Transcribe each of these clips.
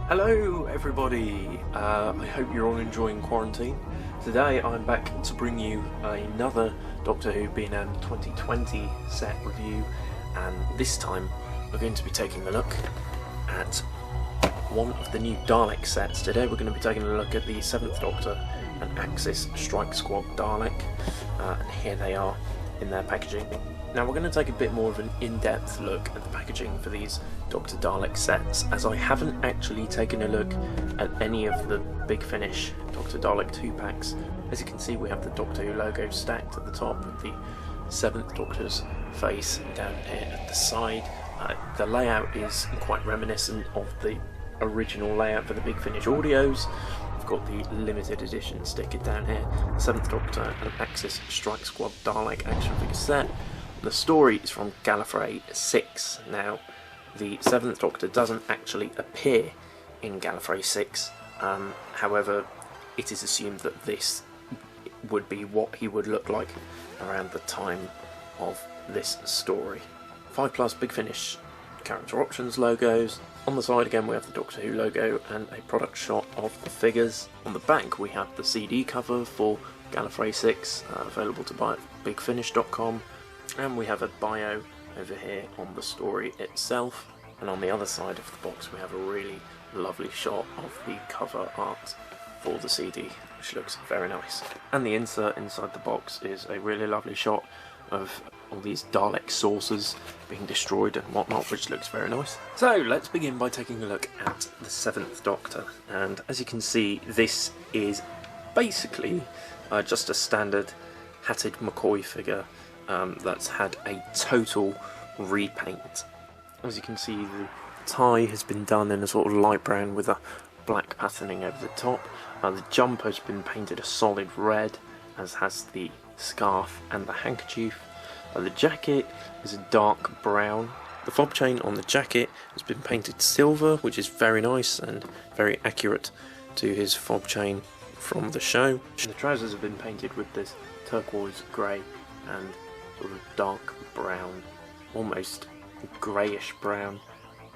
Hello everybody, I hope you're all enjoying quarantine. Today I'm back to bring you another Doctor Who B&M 2020 set review, and this time we're going to be taking a look at one of the new Dalek sets. Today we're going to be taking a look at the 7th Doctor and Axis Strike Squad Dalek, and here they are in their packaging. Now we're going to take a bit more of an in-depth look at the packaging for these Dr. Dalek sets, as I haven't actually taken a look at any of the Big Finish Dr. Dalek 2-packs. As you can see, we have the Doctor Who logo stacked at the top with the 7th Doctor's face down here at the side. The layout is quite reminiscent of the original layout for the Big Finish audios. We've got the limited edition sticker down here, the 7th Doctor and Axis Strike Squad Dalek action figure set. The story is from Gallifrey VI. Now, the 7th Doctor doesn't actually appear in Gallifrey VI, however, it is assumed that this would be what he would look like around the time of this story. 5+ Big Finish character options logos. On the side again we have the Doctor Who logo and a product shot of the figures. On the back we have the CD cover for Gallifrey VI, available to buy at bigfinish.com. And we have a bio over here on the story itself, and on the other side of the box we have a really lovely shot of the cover art for the CD, which looks very nice. And the insert inside the box is a really lovely shot of all these Dalek saucers being destroyed and whatnot, which looks very nice. So let's begin by taking a look at the 7th Doctor, and as you can see, this is basically just a standard hatted McCoy figure that's had a total repaint. As you can see, the tie has been done in a sort of light brown with a black patterning over the top. The jumper has been painted a solid red, as has the scarf and the handkerchief. The jacket is a dark brown. The fob chain on the jacket has been painted silver, which is very nice and very accurate to his fob chain from the show. The trousers have been painted with this turquoise grey and sort of dark brown, almost greyish brown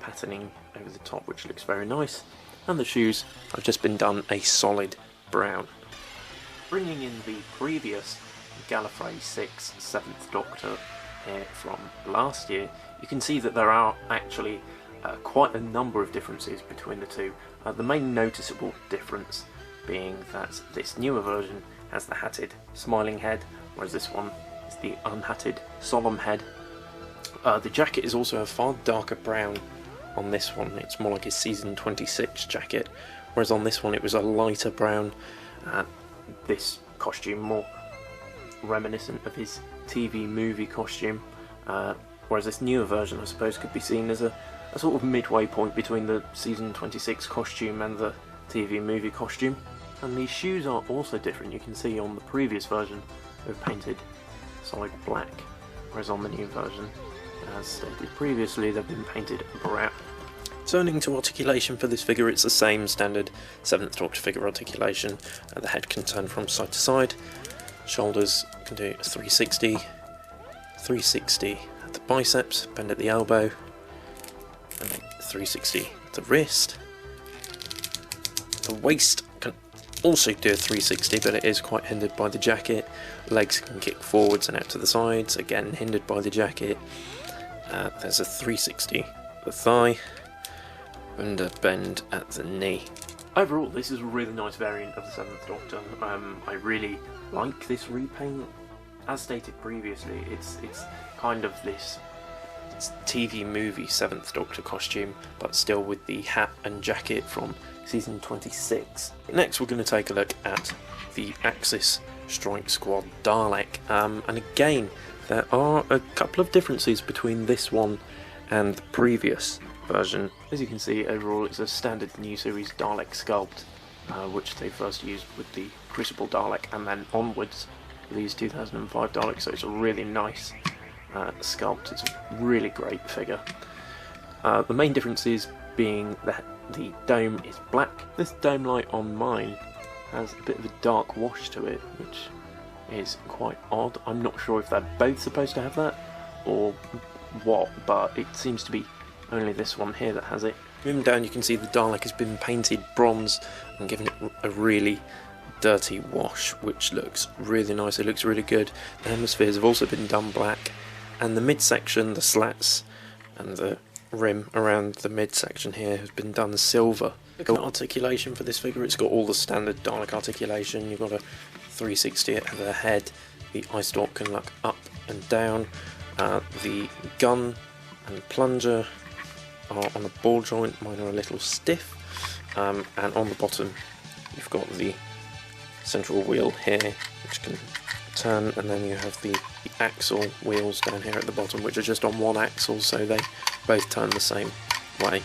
patterning over the top, which looks very nice. And the shoes have just been done a solid brown. Bringing in the previous Gallifrey VI 7th Doctor here from last year, you can see that there are actually quite a number of differences between the two. The main noticeable difference being that this newer version has the hatted smiling head, whereas this one is the unhatted solemn head. The jacket is also a far darker brown on this one. It's more like his season 26 jacket, whereas on this one it was a lighter brown. This costume more reminiscent of his TV movie costume, whereas this newer version I suppose could be seen as a sort of midway point between the season 26 costume and the TV movie costume. And these shoes are also different. You can see on the previous version they're painted solid black, whereas on the new version, as stated previously, they've been painted brown. Turning to articulation for this figure, it's the same standard 7th Doctor figure articulation. The head can turn from side to side, shoulders can do a 360, 360 at the biceps, bend at the elbow, and then 360 at the wrist. The waist can also do a 360, but it is quite hindered by the jacket. Legs can kick forwards and out to the sides, again hindered by the jacket. There's a 360 at the thigh, and a bend at the knee. Overall, this is a really nice variant of the 7th Doctor. I really like this repaint. As stated previously, it's kind of this TV movie 7th Doctor costume, but still with the hat and jacket from season 26. Next we're going to take a look at the Axis Strike Squad Dalek, and again there are a couple of differences between this one and the previous version. As you can see, overall it's a standard new series Dalek sculpt, which they first used with the Crucible Dalek and then onwards with these 2005 Daleks, so it's a really nice sculpt. It's a really great figure. The main differences being that the dome is black. This dome light on mine has a bit of a dark wash to it, which is quite odd. I'm not sure if they're both supposed to have that or what, but it seems to be only this one here that has it. Moving down, you can see the Dalek has been painted bronze and given it a really dirty wash, which looks really nice. It looks really good. The hemispheres have also been done black, and the midsection, the slats and the rim around the midsection here has been done silver. Look at the articulation for this figure. It's got all the standard Dalek articulation. You've got a 360 at the head. The eye stalk can look up and down. The gun and plunger are on a ball joint. Mine are a little stiff. And on the bottom you've got the central wheel here, which can turn, and then you have the axle wheels down here at the bottom, which are just on one axle, so they both turn the same way.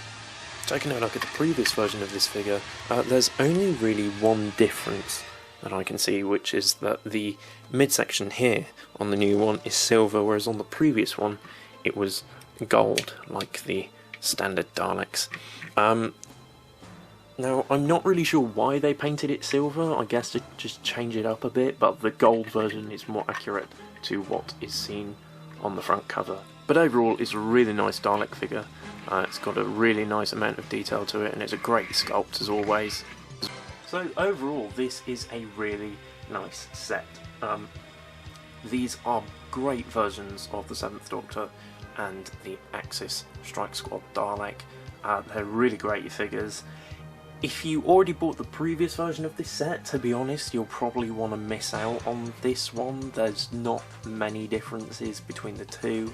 Taking a look at the previous version of this figure, there's only really one difference that I can see, which is that the midsection here on the new one is silver, whereas on the previous one it was gold, like the standard Daleks. Now, I'm not really sure why they painted it silver. I guess to just change it up a bit, but the gold version is more accurate to what is seen on the front cover. But overall, it's a really nice Dalek figure. It's got a really nice amount of detail to it, and it's a great sculpt as always. So overall, this is a really nice set. These are great versions of the 7th Doctor and the Axis Strike Squad Dalek. They're really great figures. If you already bought the previous version of this set, to be honest, you'll probably want to miss out on this one. There's not many differences between the two.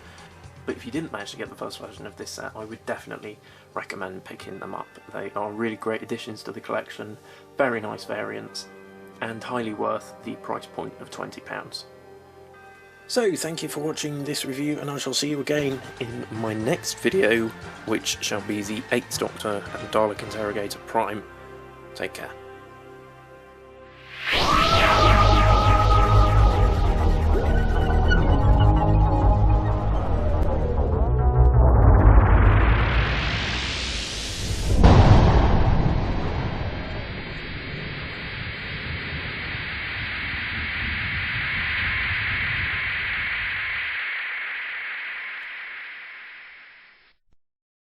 But if you didn't manage to get the first version of this set, I would definitely recommend picking them up. They are really great additions to the collection, very nice variants, and highly worth the price point of £20. So, thank you for watching this review, and I shall see you again in my next video, which shall be the 8th Doctor and Dalek Interrogator Prime. Take care.